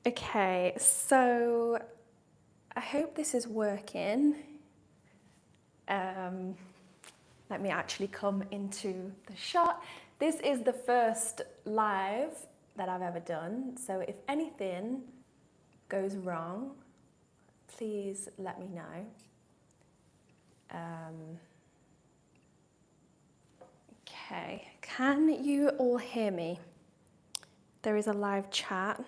Okay, so I hope this is working. Let me actually come into the shot. This is the first live that I've ever done, so if anything goes wrong, please let me know. Okay, can you all hear me? There is a live chat.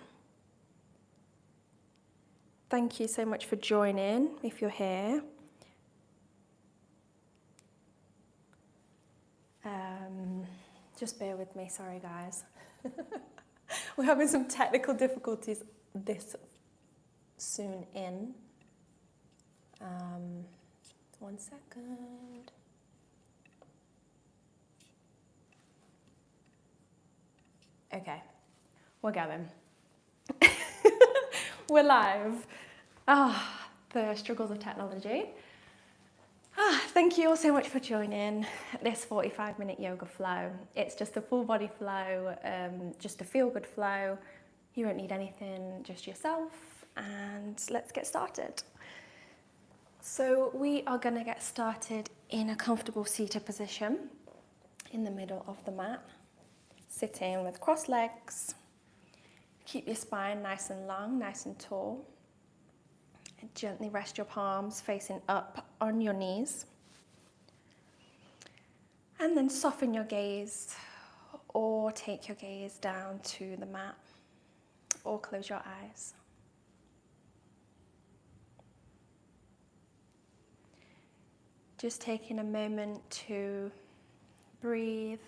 Thank you so much for joining, if you're here. Just bear with me, sorry guys. We're having some technical difficulties this soon in. 1 second. Okay, we're going. We're live. The struggles of technology. Thank you all so much for joining this 45-minute yoga flow. It's just a full body flow, just a feel-good flow. You don't need anything, just yourself, and let's get started. So we are going to get started in a comfortable seated position in the middle of the mat. Sitting with crossed legs. Keep your spine nice and long, nice and tall. And gently rest your palms facing up on your knees. And then soften your gaze or take your gaze down to the mat or close your eyes. Just taking a moment to breathe,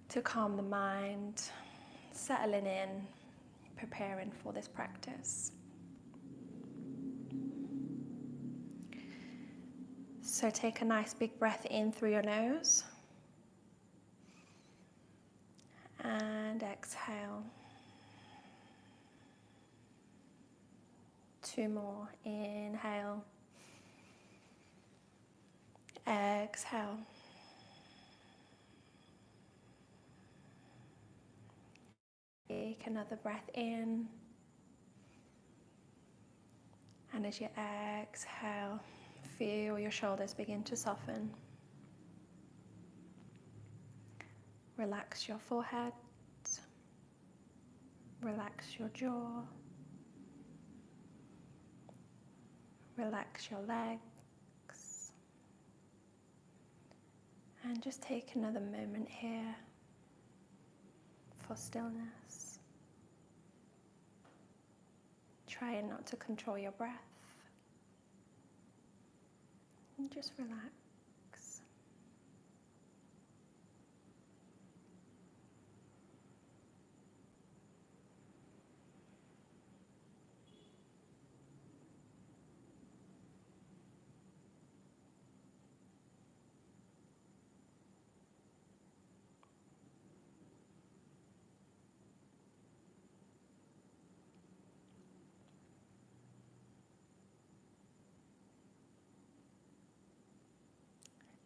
to calm the mind, settling in, preparing for this practice. So take a nice big breath in through your nose and exhale. 2 more. Inhale. Exhale. Take another breath in. And as you exhale, feel your shoulders begin to soften. Relax your forehead. Relax your jaw. Relax your legs. And just take another moment here for stillness. Trying not to control your breath. And just relax.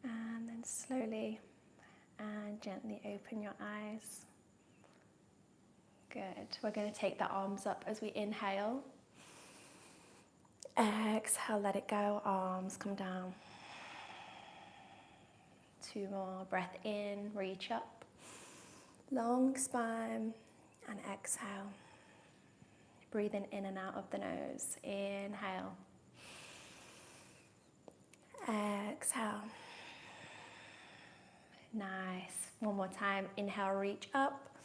And then slowly and gently open your eyes. Good. We're going to take the arms up as we inhale. Exhale, let it go. Arms come down. 2 more. Breath in, reach up. Long spine. And exhale. Breathing in and out of the nose. Inhale. Exhale. Nice. 1 more time. Inhale, reach up.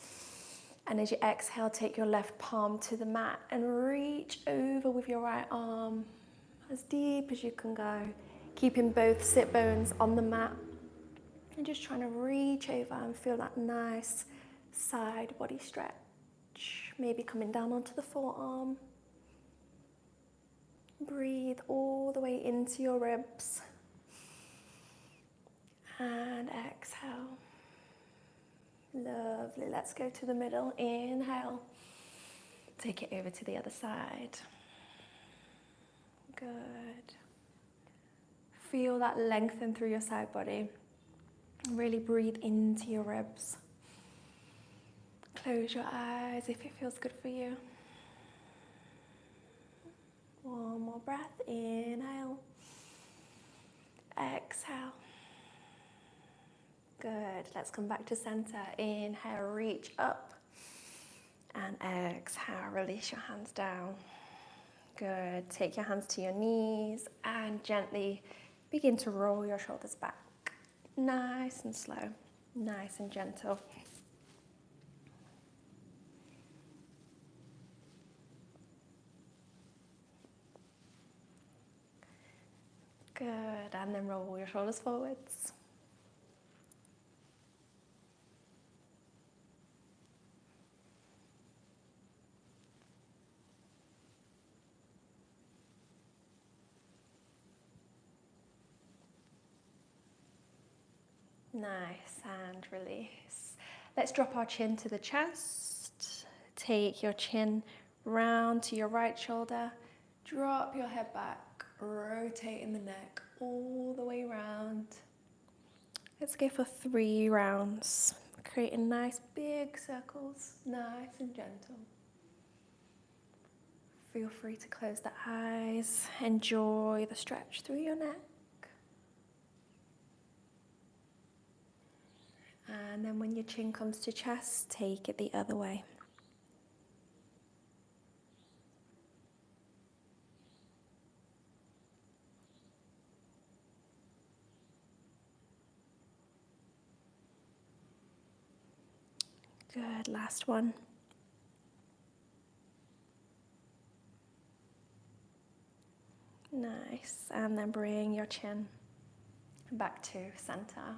And as you exhale, take your left palm to the mat and reach over with your right arm as deep as you can go. Keeping both sit bones on the mat. And just trying to reach over and feel that nice side body stretch. Maybe coming down onto the forearm. Breathe all the way into your ribs. And exhale. Lovely. Let's go to the middle. Inhale. Take it over to the other side. Good. Feel that lengthen through your side body. Really breathe into your ribs. Close your eyes if it feels good for you. One more breath, inhale, exhale. Good, let's come back to center. Inhale, reach up, and exhale, release your hands down. Good, take your hands to your knees and gently begin to roll your shoulders back. Nice and slow, nice and gentle. Good, and then roll your shoulders forwards. Nice, and release. Let's drop our chin to the chest. Take your chin round to your right shoulder. Drop your head back, rotating the neck all the way round. Let's go for 3 rounds, creating nice big circles, nice and gentle. Feel free to close the eyes, enjoy the stretch through your neck. And then when your chin comes to chest, take it the other way. Good, last one. Nice, and then bring your chin back to center.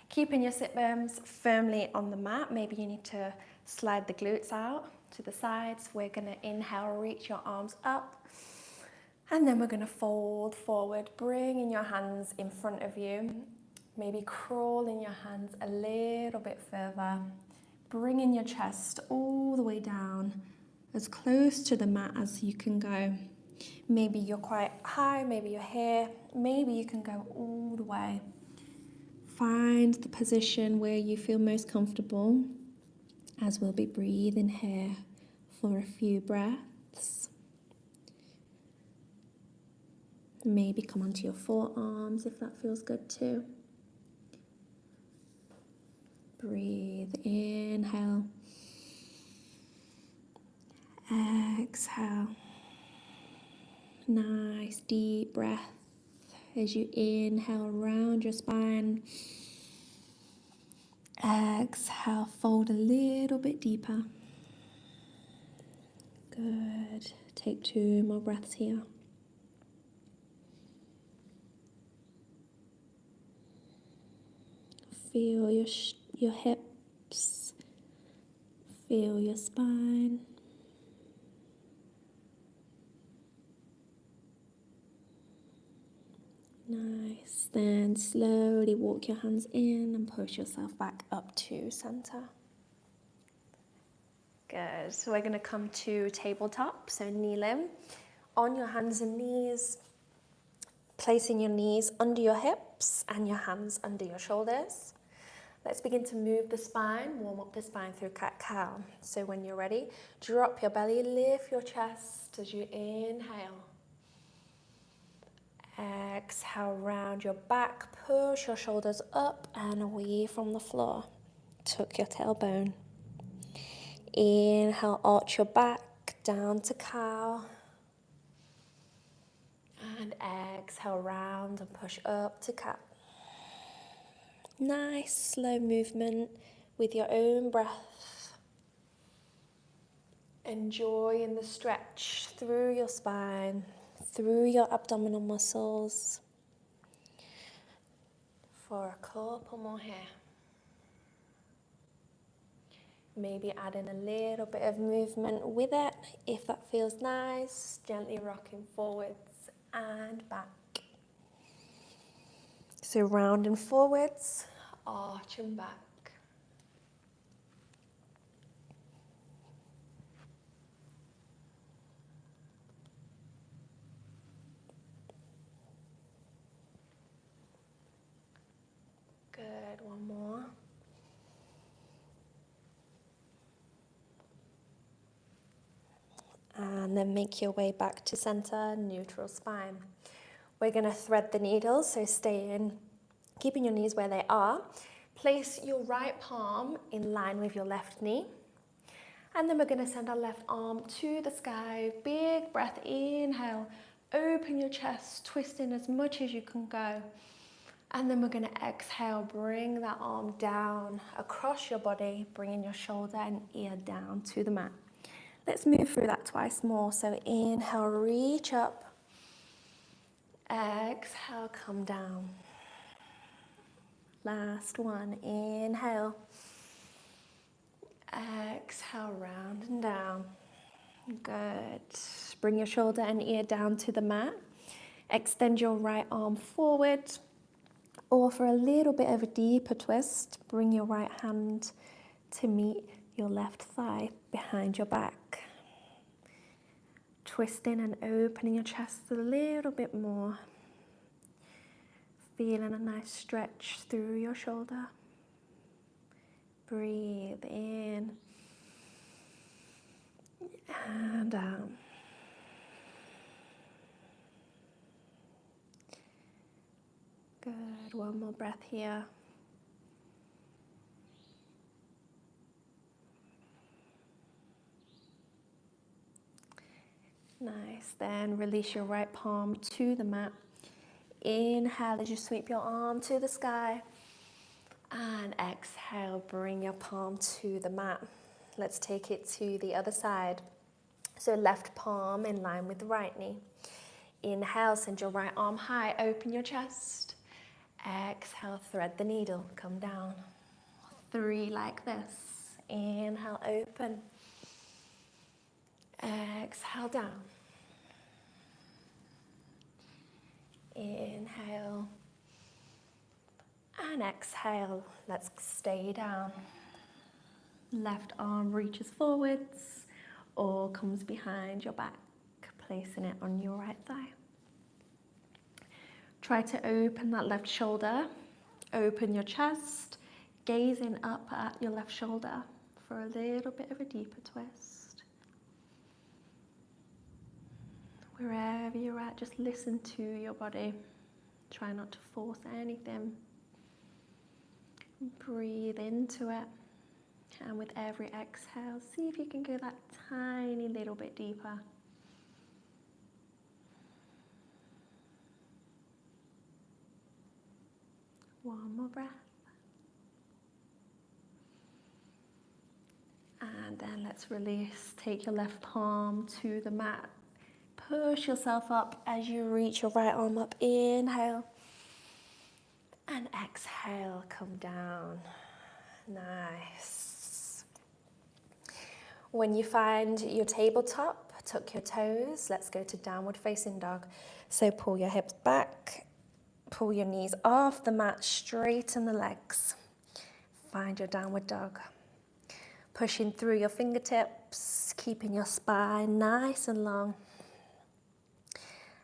Keeping your sit bones firmly on the mat. Maybe you need to slide the glutes out to the sides. We're gonna inhale, reach your arms up, and then we're gonna fold forward, bringing your hands in front of you. Maybe crawling your hands a little bit further, bringing your chest all the way down, as close to the mat as you can go. Maybe you're quite high, maybe you're here, maybe you can go all the way. Find the position where you feel most comfortable, as we'll be breathing here for a few breaths. Maybe come onto your forearms if that feels good too. Breathe, inhale, exhale. Nice deep breath as you inhale, round your spine. Exhale, fold a little bit deeper. Good. Take 2 more breaths here. Feel your hips. Feel your spine. Nice. Then slowly walk your hands in and push yourself back up to center. Good. So we're going to come to tabletop, so kneeling. On your hands and knees, placing your knees under your hips and your hands under your shoulders. Let's begin to move the spine, warm up the spine through cat-cow. So when you're ready, drop your belly, lift your chest as you inhale. Exhale, round your back, push your shoulders up and away from the floor. Tuck your tailbone. Inhale, arch your back, down to cow. And exhale, round and push up to cat. Nice slow movement with your own breath. Enjoying the stretch through your spine, through your abdominal muscles. For a couple more here. Maybe add in a little bit of movement with it if that feels nice. Gently rocking forwards and back. So round and forwards, arch and back. Good, one more. And and then make your way back to center, neutral spine. We're going to thread the needle, so stay in, keeping your knees where they are. Place your right palm in line with your left knee. And then we're going to send our left arm to the sky. Big breath, inhale. Open your chest, twist in as much as you can go. And then we're going to exhale, bring that arm down across your body, bringing your shoulder and ear down to the mat. Let's move through that twice more. So inhale, reach up. Exhale, come down. Last one, inhale. Exhale, round and down. Good. Bring your shoulder and ear down to the mat. Extend your right arm forward, or for a little bit of a deeper twist, bring your right hand to meet your left thigh behind your back. Twisting and opening your chest a little bit more. Feeling a nice stretch through your shoulder. Breathe in and out. Good, one more breath here. Nice, then release your right palm to the mat. Inhale as you sweep your arm to the sky. And exhale, bring your palm to the mat. Let's take it to the other side. So left palm in line with the right knee. Inhale, send your right arm high, open your chest. Exhale, thread the needle, come down. 3 like this. Inhale, open. Exhale, down. Inhale. And exhale, let's stay down. Left arm reaches forwards or comes behind your back, placing it on your right thigh. Try to open that left shoulder, open your chest, gazing up at your left shoulder for a little bit of a deeper twist. Wherever you're at, just listen to your body. Try not to force anything. Breathe into it, and with every exhale, see if you can go that tiny little bit deeper. One more breath. And then let's release. Take your left palm to the mat. Push yourself up as you reach your right arm up. Inhale. And exhale, come down. Nice. When you find your tabletop, tuck your toes. Let's go to downward facing dog. So pull your hips back, pull your knees off the mat, straighten the legs. Find your downward dog. Pushing through your fingertips, keeping your spine nice and long.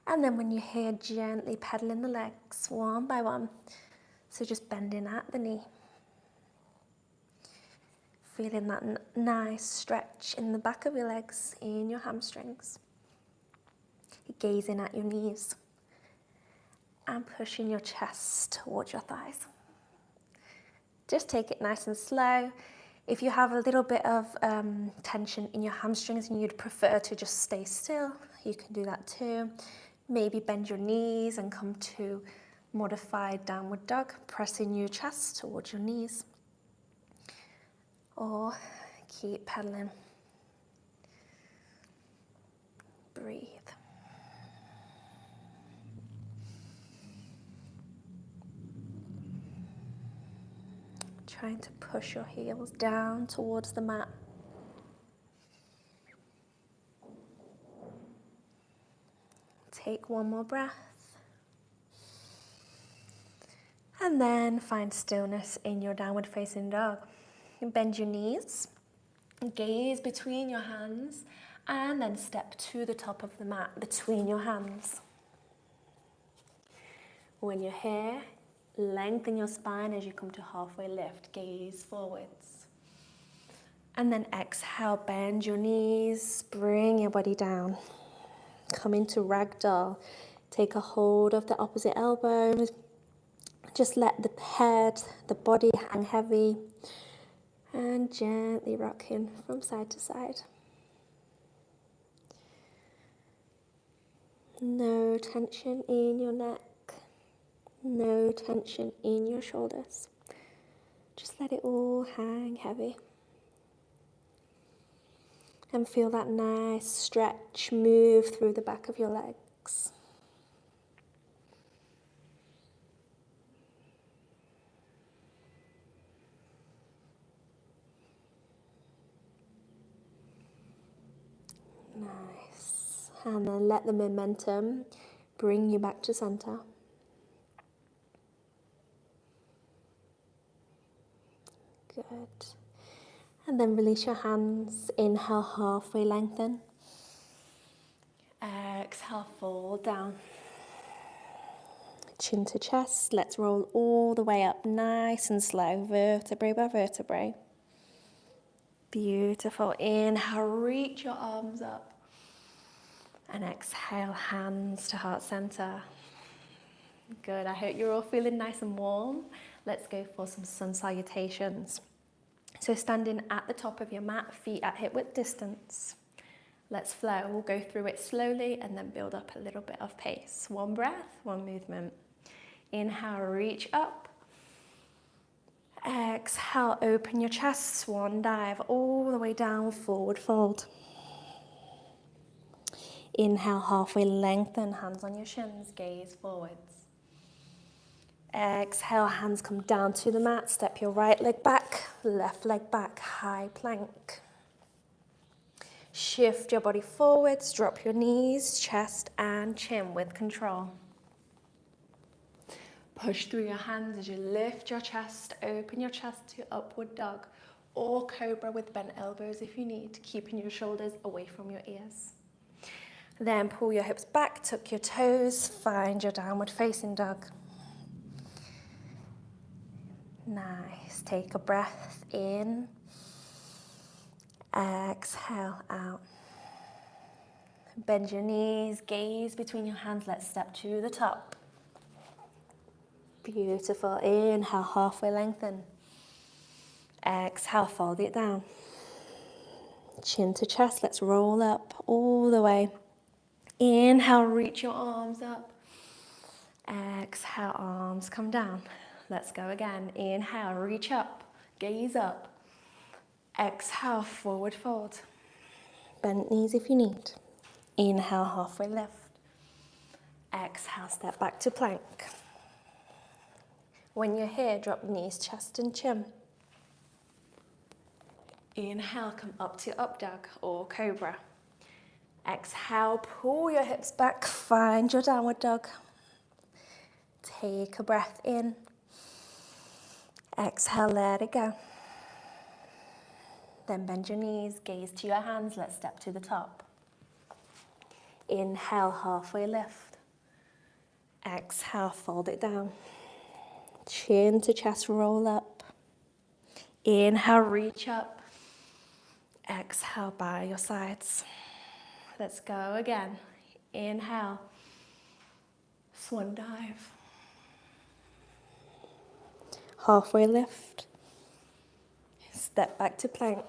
And then when you're here, gently pedaling the legs one by one. So just bending at the knee. Feeling that nice stretch in the back of your legs, in your hamstrings. Gazing at your knees. And pushing your chest towards your thighs. Just take it nice and slow. If you have a little bit of tension in your hamstrings and you'd prefer to just stay still, you can do that too. Maybe bend your knees and come to modified downward dog, pressing your chest towards your knees. Or keep pedaling. Breathe. Trying to push your heels down towards the mat. Take one more breath. And then find stillness in your downward facing dog. Bend your knees, gaze between your hands, and then step to the top of the mat between your hands. When you're here, lengthen your spine as you come to halfway lift, gaze forwards. And then exhale, bend your knees, bring your body down. Come into ragdoll. Take a hold of the opposite elbow. Just let the head, the body hang heavy. And gently rocking from side to side. No tension in your neck. No tension in your shoulders. Just let it all hang heavy. And feel that nice stretch move through the back of your legs. Nice. And then let the momentum bring you back to center. Good. And then release your hands. Inhale, halfway lengthen. Exhale, fold down. Chin to chest. Let's roll all the way up, nice and slow, vertebrae by vertebrae. Beautiful. Inhale, reach your arms up. And exhale, hands to heart center. Good. I hope you're all feeling nice and warm. Let's go for some sun salutations. So standing at the top of your mat, feet at hip width distance. Let's flow. We'll go through it slowly and then build up a little bit of pace. One breath, one movement. Inhale, reach up. Exhale, open your chest, swan dive all the way down, forward fold. Inhale, halfway lengthen, hands on your shins, gaze forwards. Exhale, hands come down to the mat, step your right leg back, left leg back, high plank. Shift your body forwards, drop your knees, chest and chin with control. Push through your hands as you lift your chest, open your chest to upward dog or cobra with bent elbows if you need, keeping your shoulders away from your ears. Then pull your hips back, tuck your toes, find your downward facing dog. Nice. Take a breath in. Exhale out. Bend your knees, gaze between your hands. Let's step to the top. Beautiful. Inhale, halfway lengthen. Exhale, fold it down. Chin to chest. Let's roll up all the way. Inhale, reach your arms up. Exhale, arms come down. Let's go again. Inhale, reach up, gaze up. Exhale, forward fold. Bend knees if you need. Inhale, halfway lift. Exhale, step back to plank. When you're here, drop knees, chest and chin. Inhale, come up to up dog or cobra. Exhale, pull your hips back, find your downward dog. Take a breath in. Exhale, let it go. Then bend your knees, gaze to your hands. Let's step to the top. Inhale, halfway lift. Exhale, fold it down. Chin to chest, roll up. Inhale, reach up. Exhale, by your sides. Let's go again. Inhale, swan dive. Halfway lift. Step back to plank.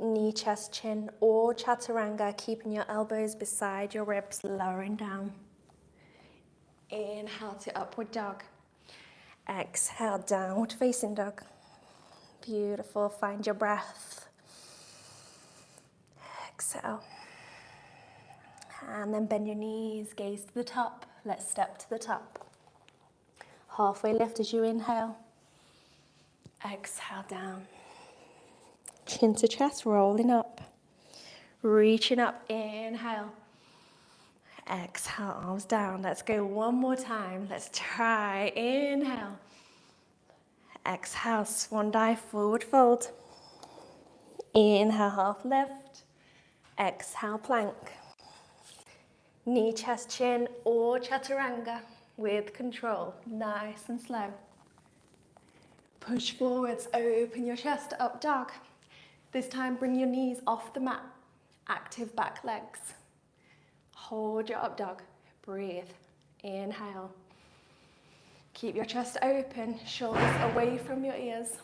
Knee, chest, chin, or chaturanga, keeping your elbows beside your ribs, lowering down. Inhale to upward dog. Exhale, downward facing dog. Beautiful. Find your breath. Exhale. And then bend your knees, gaze to the top. Let's step to the top. Halfway lift as you inhale. Exhale down. Chin to chest, rolling up. Reaching up, inhale. Exhale, arms down. Let's go one more time. Let's try. Inhale. Exhale, swan dive, forward fold. Inhale, half lift. Exhale, plank. Knee, chest, chin, or chaturanga with control. Nice and slow. Push forwards, open your chest, up dog. This time, bring your knees off the mat. Active back legs. Hold your up dog. Breathe. Inhale. Keep your chest open, shoulders away from your ears.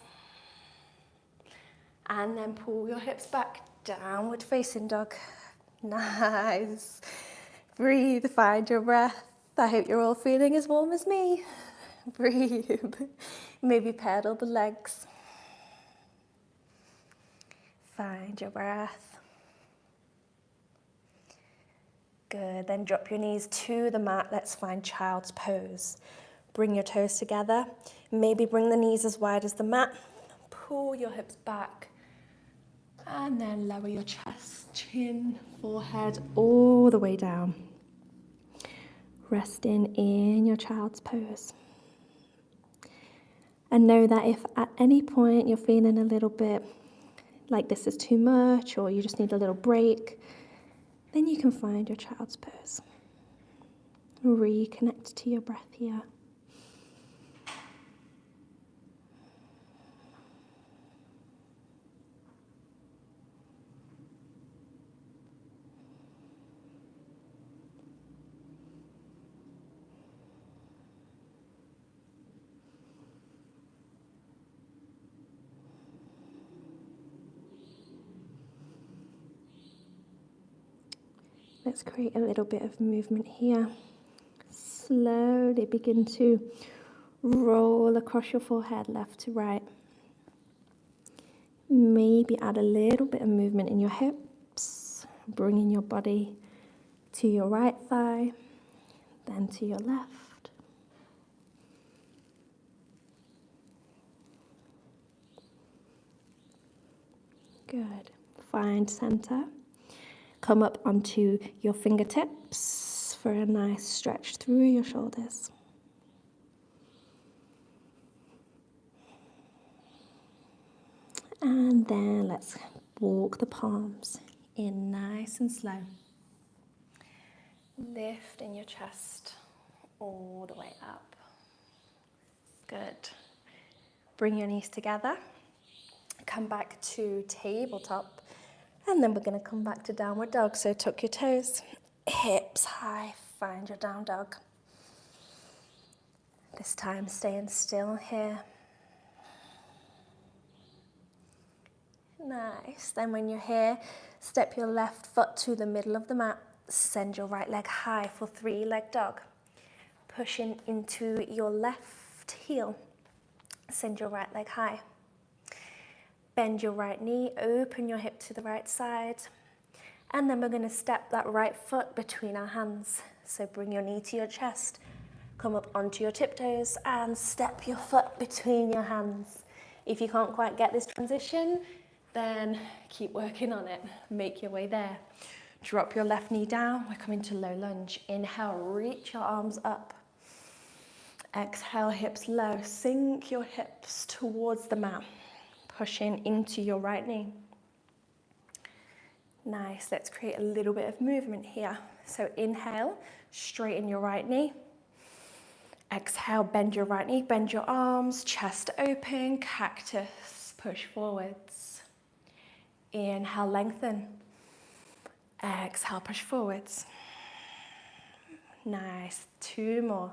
And then pull your hips back, downward facing dog. Nice. Breathe, find your breath. I hope you're all feeling as warm as me. Breathe. Maybe pedal the legs. Find your breath. Good, then drop your knees to the mat. Let's find child's pose. Bring your toes together. Maybe bring the knees as wide as the mat. Pull your hips back. And then lower your chest, chin, forehead, all the way down. Resting in your child's pose. And know that if at any point you're feeling a little bit like this is too much or you just need a little break, then you can find your child's pose. Reconnect to your breath here. Let's create a little bit of movement here. Slowly begin to roll across your forehead, left to right. Maybe add a little bit of movement in your hips, bringing your body to your right thigh, then to your left. Good. Find center. Come up onto your fingertips for a nice stretch through your shoulders. And then let's walk the palms in nice and slow. Lifting your chest all the way up. Good. Bring your knees together. Come back to tabletop. And then we're going to come back to downward dog. So tuck your toes, hips high, find your down dog. This time staying still here. Nice. Then when you're here, step your left foot to the middle of the mat. Send your right leg high for 3-leg dog. Pushing into your left heel. Send your right leg high. Bend your right knee, open your hip to the right side. And then we're going to step that right foot between our hands. So bring your knee to your chest, come up onto your tiptoes and step your foot between your hands. If you can't quite get this transition, then keep working on it. Make your way there. Drop your left knee down. We're coming to low lunge. Inhale, reach your arms up. Exhale, hips low. Sink your hips towards the mat. Pushing into your right knee. Nice, let's create a little bit of movement here. So inhale, straighten your right knee. Exhale, bend your right knee, bend your arms, chest open, cactus, push forwards. Inhale, lengthen. Exhale, push forwards. Nice, 2 more.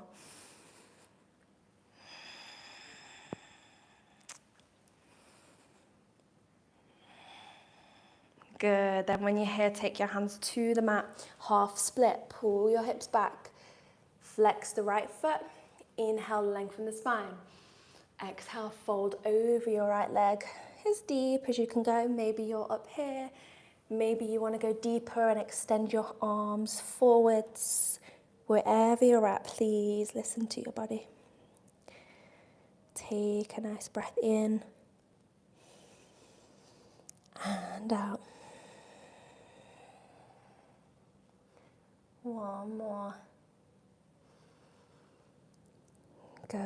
Good, then when you're here, take your hands to the mat, half split, pull your hips back, flex the right foot, inhale, lengthen the spine, exhale, fold over your right leg as deep as you can go. Maybe you're up here, maybe you want to go deeper and extend your arms forwards. Wherever you're at, please listen to your body. Take a nice breath in and out. One more. Good.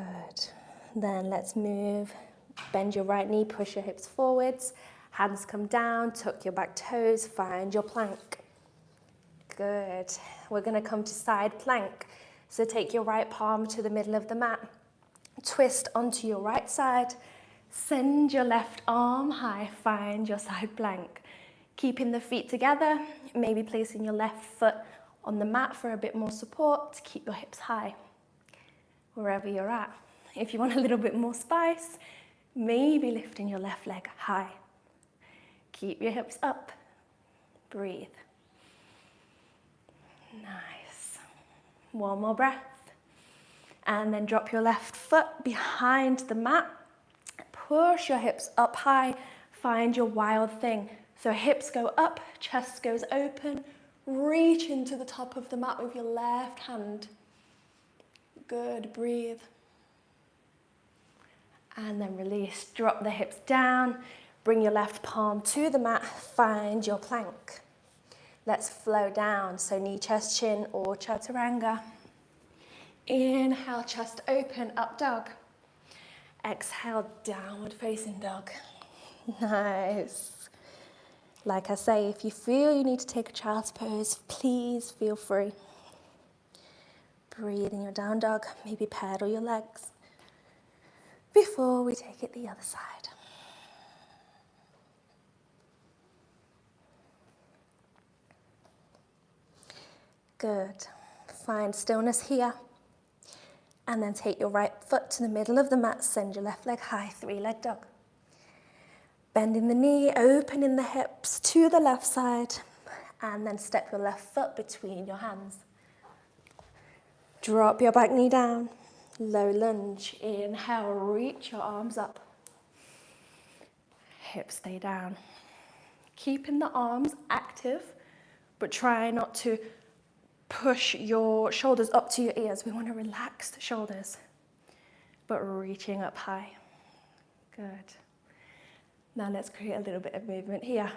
Then let's move. Bend your right knee, push your hips forwards. Hands come down, tuck your back toes, find your plank. Good. We're going to come to side plank. So take your right palm to the middle of the mat. Twist onto your right side. Send your left arm high, find your side plank. Keeping the feet together, maybe placing your left foot on the mat for a bit more support to keep your hips high, wherever you're at. If you want a little bit more spice, maybe lifting your left leg high. Keep your hips up, breathe. Nice. One more breath. And then drop your left foot behind the mat. Push your hips up high, find your wild thing. So hips go up, chest goes open, reach into the top of the mat with your left hand. Good, breathe. And then release, drop the hips down, bring your left palm to the mat, find your plank. Let's flow down, so knee, chest, chin, or chaturanga. Inhale, chest open, up dog. Exhale, downward facing dog. Nice. Like I say, if you feel you need to take a child's pose, please feel free. Breathe in your down dog, maybe pedal your legs before we take it the other side. Good. Find stillness here. And then take your right foot to the middle of the mat, send your left leg high, three-leg dog. Bending the knee, opening the hips to the left side, and then step your left foot between your hands. Drop your back knee down, low lunge. Inhale, reach your arms up. Hips stay down. Keeping the arms active, but try not to push your shoulders up to your ears. We want to relax the shoulders, but reaching up high. Good. Now let's create a little bit of movement here.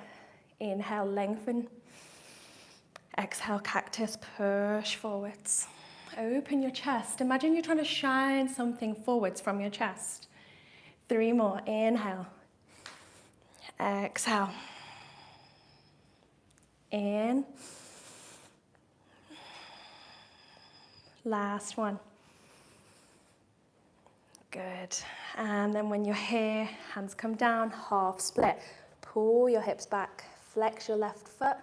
Inhale, lengthen. Exhale, cactus, push forwards. Open your chest. Imagine you're trying to shine something forwards from your chest. 3 more. Inhale. Exhale. In. Last one. Good. And then when you're here, hands come down, half split. Pull your hips back, flex your left foot.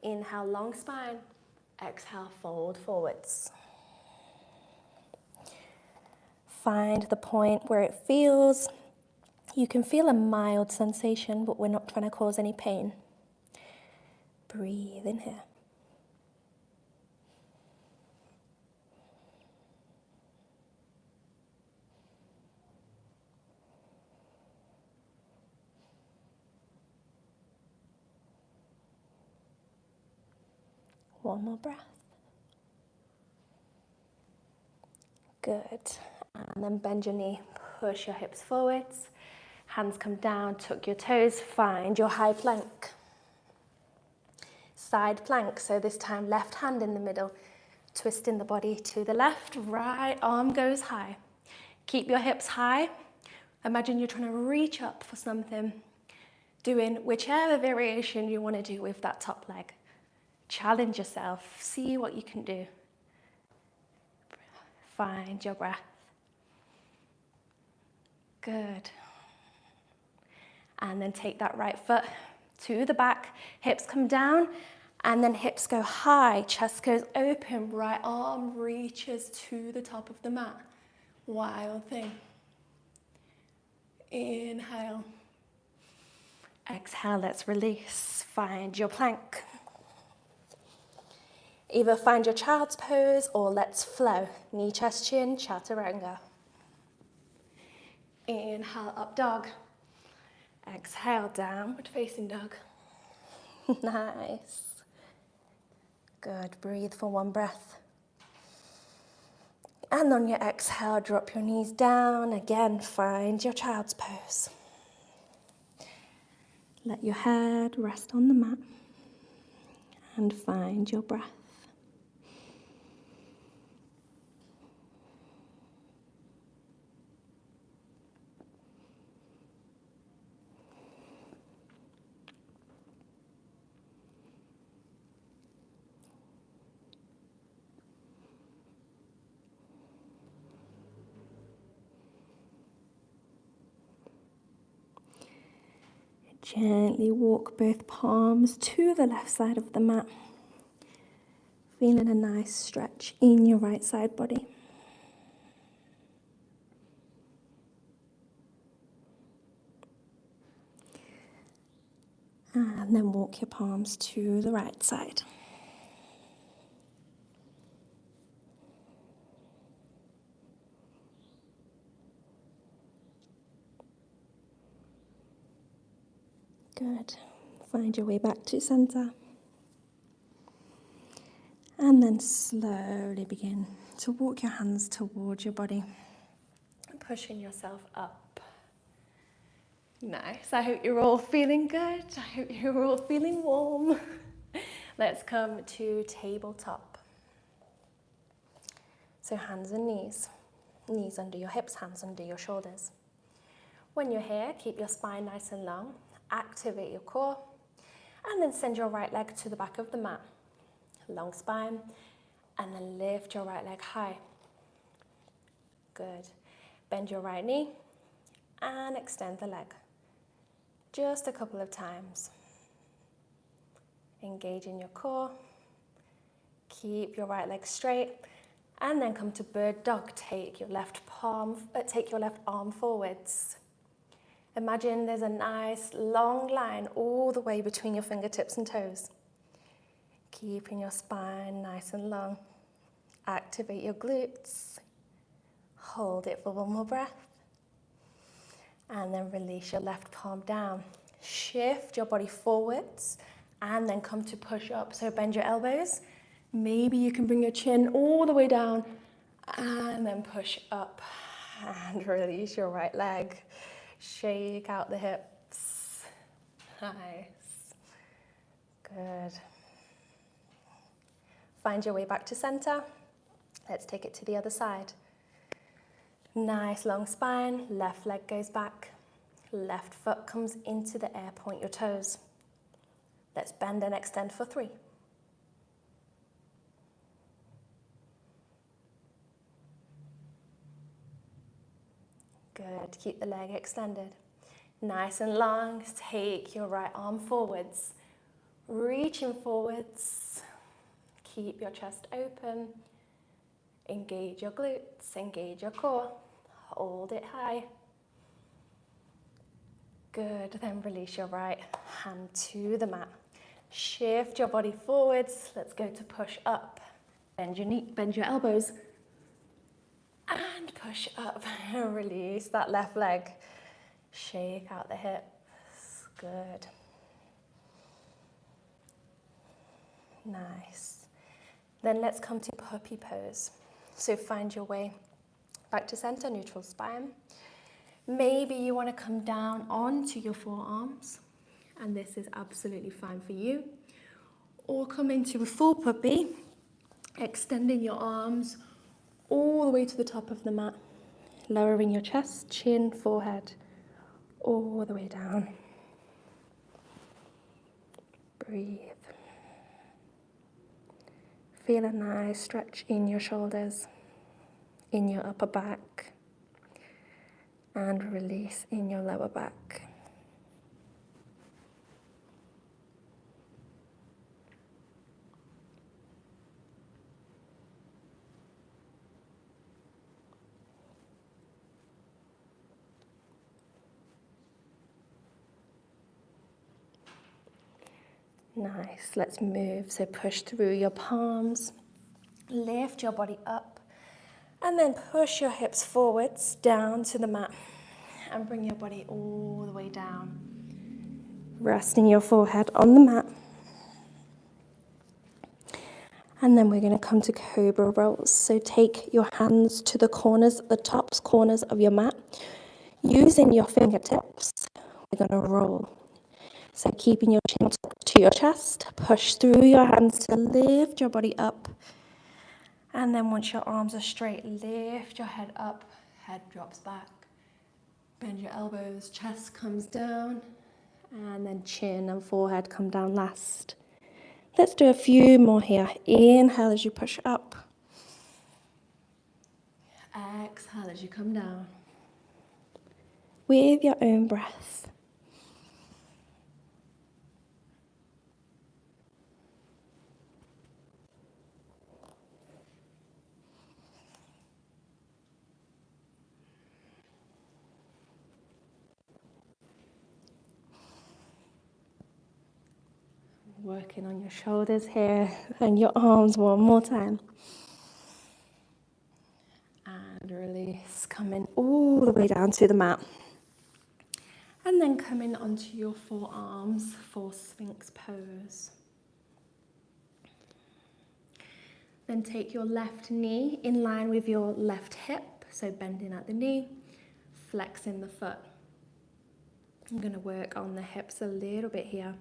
Inhale, long spine. Exhale, fold forwards. Find the point where it feels. You can feel a mild sensation, but we're not trying to cause any pain. Breathe in here. One more breath. Good. And then bend your knee, push your hips forwards. Hands come down, tuck your toes, find your high plank. Side plank, so this time left hand in the middle, twisting the body to the left, right arm goes high. Keep your hips high. Imagine you're trying to reach up for something, doing whichever variation you want to do with that top leg. Challenge yourself, see what you can do. Find your breath. Good. And then take that right foot to the back, hips come down, and then hips go high, chest goes open, right arm reaches to the top of the mat. Wild thing. Inhale. Exhale, let's release. Find your plank. Either find your child's pose or let's flow. Knee, chest, chin, chaturanga. Inhale, up dog. Exhale, downward facing dog. Nice. Good, breathe for one breath. And on your exhale, drop your knees down. Again, find your child's pose. Let your head rest on the mat and find your breath. Gently walk both palms to the left side of the mat, feeling a nice stretch in your right side body. And then walk your palms to the right side. Good. Find your way back to center. And then slowly begin to walk your hands towards your body, pushing yourself up. Nice. I hope you're all feeling good. I hope you're all feeling warm. Let's come to tabletop. So hands and knees. Knees under your hips, hands under your shoulders. When you're here, keep your spine nice and long. Activate your core. And then send your right leg to the back of the mat. Long spine. And then lift your right leg high. Good. Bend your right knee. And extend the leg. Just a couple of times. Engage in your core. Keep your right leg straight. And then come to bird dog. Take your left arm forwards. Imagine there's a nice long line all the way between your fingertips and toes. Keeping your spine nice and long. Activate your glutes. Hold it for one more breath. And then release your left palm down. Shift your body forwards and then come to push up. So bend your elbows. Maybe you can bring your chin all the way down and then push up and release your right leg. Shake out the hips. Nice. Good. Find your way back to center. Let's take it to the other side. Nice long spine, left leg goes back, left foot comes into the air, point your toes. Let's bend and extend for 3. Good, keep the leg extended. Nice and long, take your right arm forwards, reaching forwards, keep your chest open, engage your glutes, engage your core. Hold it high. Good, then release your right hand to the mat. Shift your body forwards. Let's go to push up. Bend your knee, bend your elbows. And push up. Release that left leg. Shake out the hips. Good. Nice. Then let's come to puppy pose. So find your way back to center, neutral spine. Maybe you want to come down onto your forearms, and this is absolutely fine for you. Or come into a full puppy, extending your arms all the way to the top of the mat, lowering your chest, chin, forehead, all the way down. Breathe. Feel a nice stretch in your shoulders, in your upper back, and release in your lower back. Nice, let's move. So push through your palms, lift your body up, and then push your hips forwards down to the mat and bring your body all the way down. Resting your forehead on the mat. And then we're going to come to cobra rolls. So take your hands to the corners, the tops corners of your mat. Using your fingertips, we're going to roll. So keeping your chin to your chest, push through your hands to lift your body up. And then once your arms are straight, lift your head up, head drops back. Bend your elbows, chest comes down, and then chin and forehead come down last. Let's do a few more here. Inhale as you push up. Exhale as you come down. With your own breath. Working on your shoulders here and your arms one more time. And release, coming all the way down to the mat. And then coming onto your forearms for Sphinx pose. Then take your left knee in line with your left hip, so bending at the knee, flexing the foot. I'm going to work on the hips a little bit here.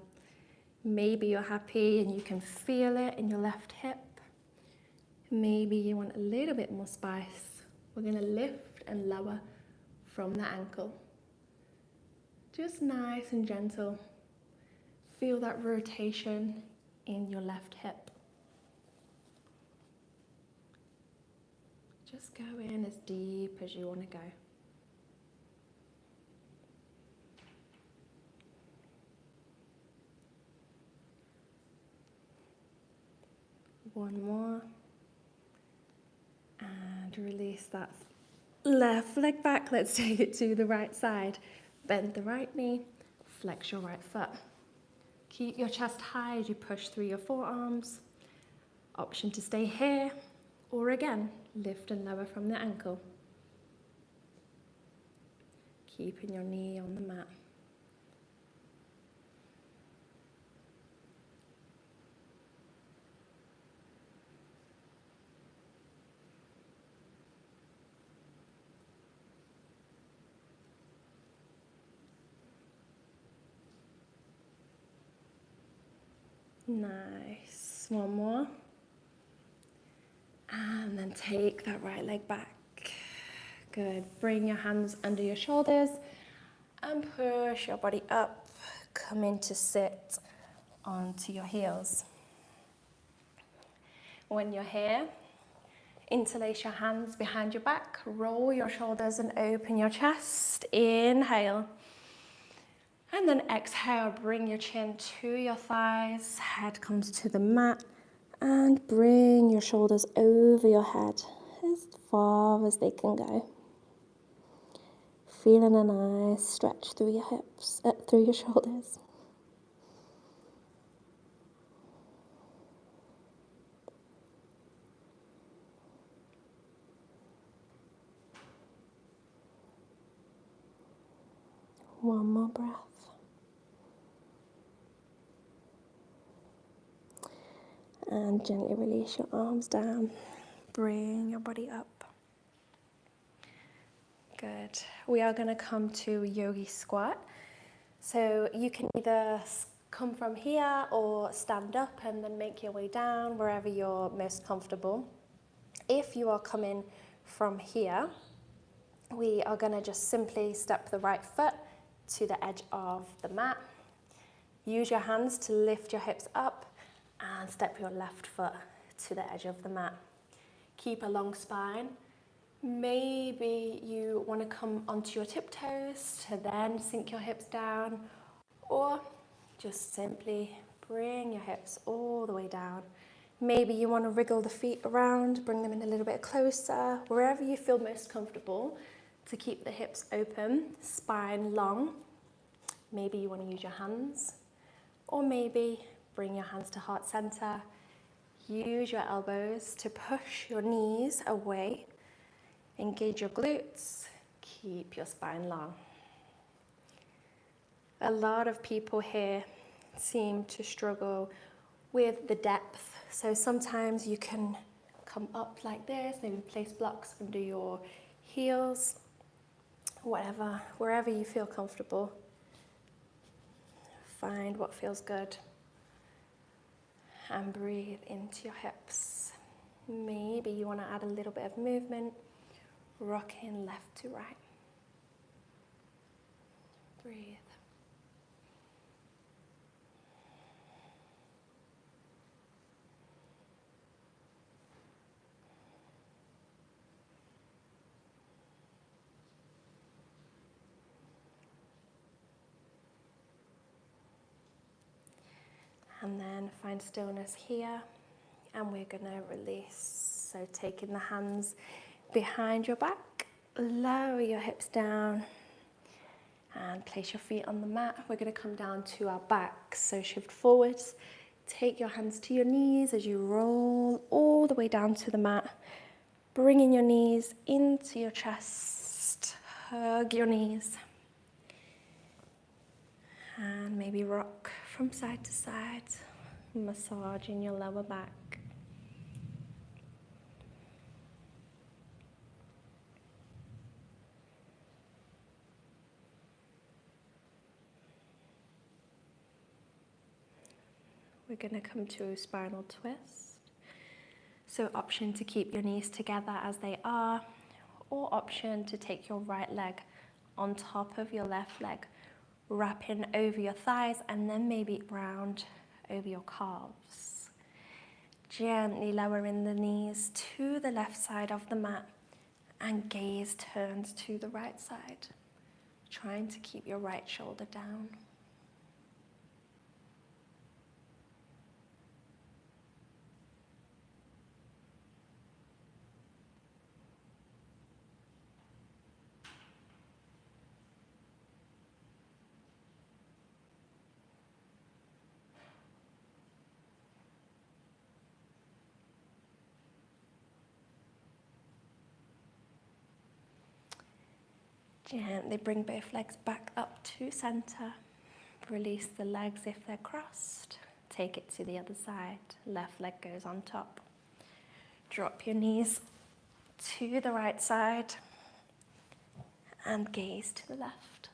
Maybe you're happy and you can feel it in your left hip. Maybe you want a little bit more spice. We're going to lift and lower from the ankle. Just nice and gentle. Feel that rotation in your left hip. Just go in as deep as you want to go. One more. And release that left leg back. Let's take it to the right side. Bend the right knee, flex your right foot. Keep your chest high as you push through your forearms. Option to stay here, or again, lift and lower from the ankle. Keeping your knee on the mat. Nice. One more. And then take that right leg back. Good. Bring your hands under your shoulders and push your body up. Come in to sit onto your heels. When you're here, interlace your hands behind your back, roll your shoulders and open your chest. Inhale. And then exhale, bring your chin to your thighs, head comes to the mat, and bring your shoulders over your head as far as they can go. Feeling a nice stretch through your hips, through your shoulders. One more breath. And gently release your arms down. Bring your body up. Good. We are going to come to yogi squat. So you can either come from here or stand up and then make your way down wherever you're most comfortable. If you are coming from here, we are going to just simply step the right foot to the edge of the mat. Use your hands to lift your hips up and step your left foot to the edge of the mat. Keep a long spine. Maybe you want to come onto your tiptoes to then sink your hips down, or just simply bring your hips all the way down. Maybe you want to wriggle the feet around, bring them in a little bit closer, wherever you feel most comfortable to keep the hips open, spine long. Maybe you want to use your hands, or maybe bring your hands to heart center. Use your elbows to push your knees away. Engage your glutes. Keep your spine long. A lot of people here seem to struggle with the depth. So sometimes you can come up like this, maybe place blocks under your heels, whatever, wherever you feel comfortable. Find what feels good. And breathe into your hips. Maybe you want to add a little bit of movement, rocking left to right. Breathe. And then find stillness here, and we're going to release. So taking the hands behind your back, lower your hips down, and place your feet on the mat. We're going to come down to our backs, so shift forwards, Take your hands to your knees as you roll all the way down to the mat. Bringing your knees into your chest. Hug your knees. And maybe rock from side to side. Massaging your lower back. We're going to come to a spinal twist. So option to keep your knees together as they are, or option to take your right leg on top of your left leg, wrapping over your thighs and then maybe round over your calves. Gently lowering the knees to the left side of the mat and gaze turns to the right side, trying to keep your right shoulder down. Gently bring both legs back up to center. Release the legs if they're crossed. Take it to the other side. Left leg goes on top. Drop your knees to the right side and gaze to the left.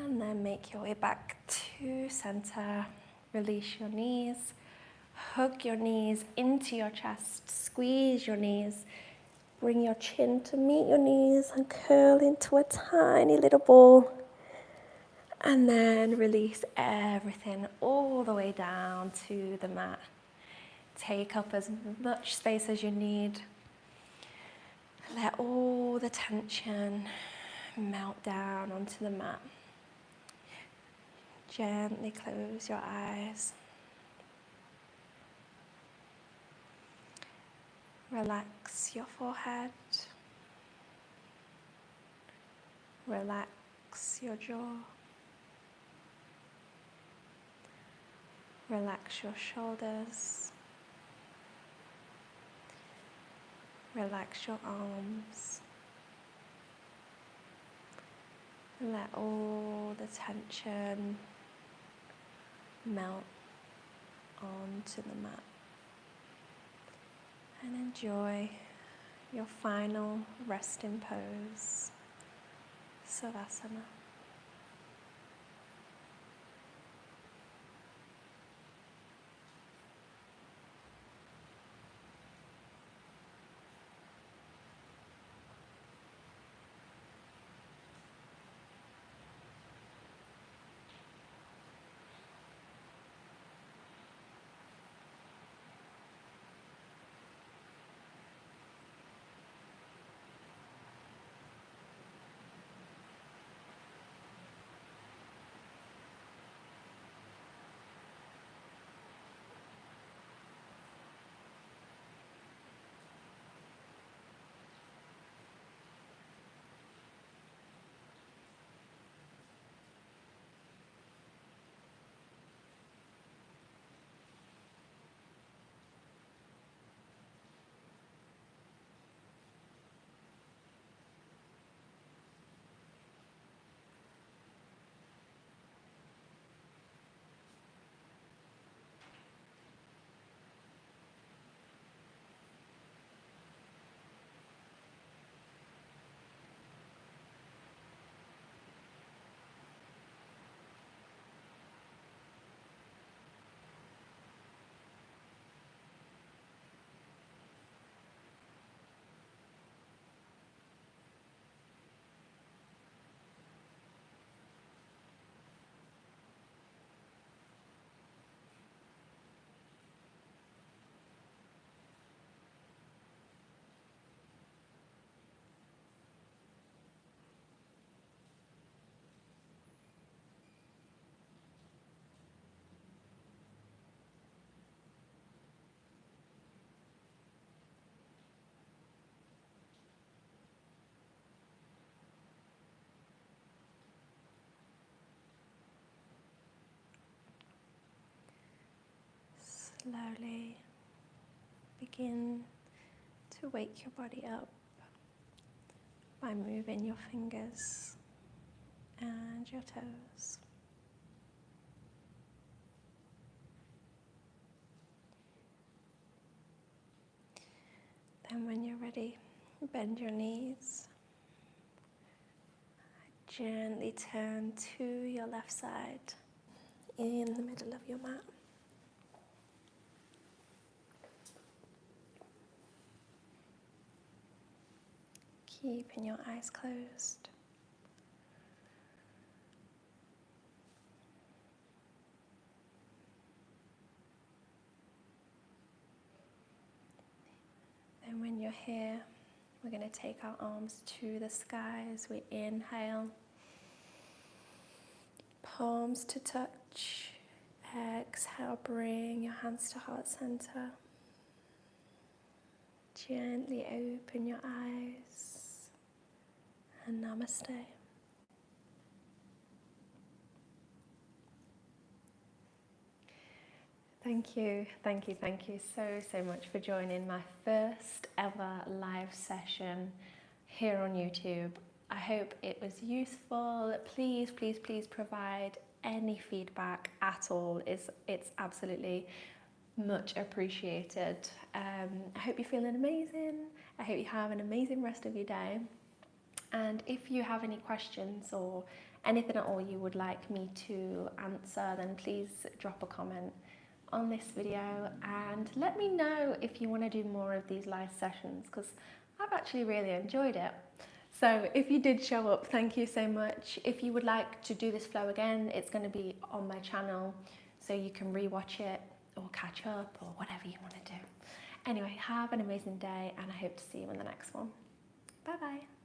And then make your way back to center. Release your knees. Hug your knees into your chest. Squeeze your knees. Bring your chin to meet your knees and curl into a tiny little ball. And then release everything all the way down to the mat. Take up as much space as you need. Let all the tension melt down onto the mat. Gently close your eyes. Relax your forehead. Relax your jaw. Relax your shoulders. Relax your arms. Let all the tension melt onto the mat. And enjoy your final resting pose, Savasana. slowly begin to wake your body up by moving your fingers and your toes. Then when you're ready, bend your knees. Gently turn to your left side in the middle of your mat. Keeping your eyes closed. And when you're here, we're going to take our arms to the sky as we inhale. Palms to touch. Exhale, bring your hands to heart center. Gently open your eyes. And namaste. Thank you so much for joining my first ever live session here on YouTube. I hope it was useful. Please provide any feedback at all. It's absolutely much appreciated. I hope you're feeling amazing. I hope you have an amazing rest of your day. And if you have any questions or anything at all you would like me to answer, then please drop a comment on this video and let me know if you want to do more of these live sessions, because I've actually really enjoyed it. So if you did show up, thank you so much. If you would like to do this flow again, it's going to be on my channel, so you can rewatch it or catch up or whatever you want to do. Anyway, have an amazing day and I hope to see you in the next one. Bye bye.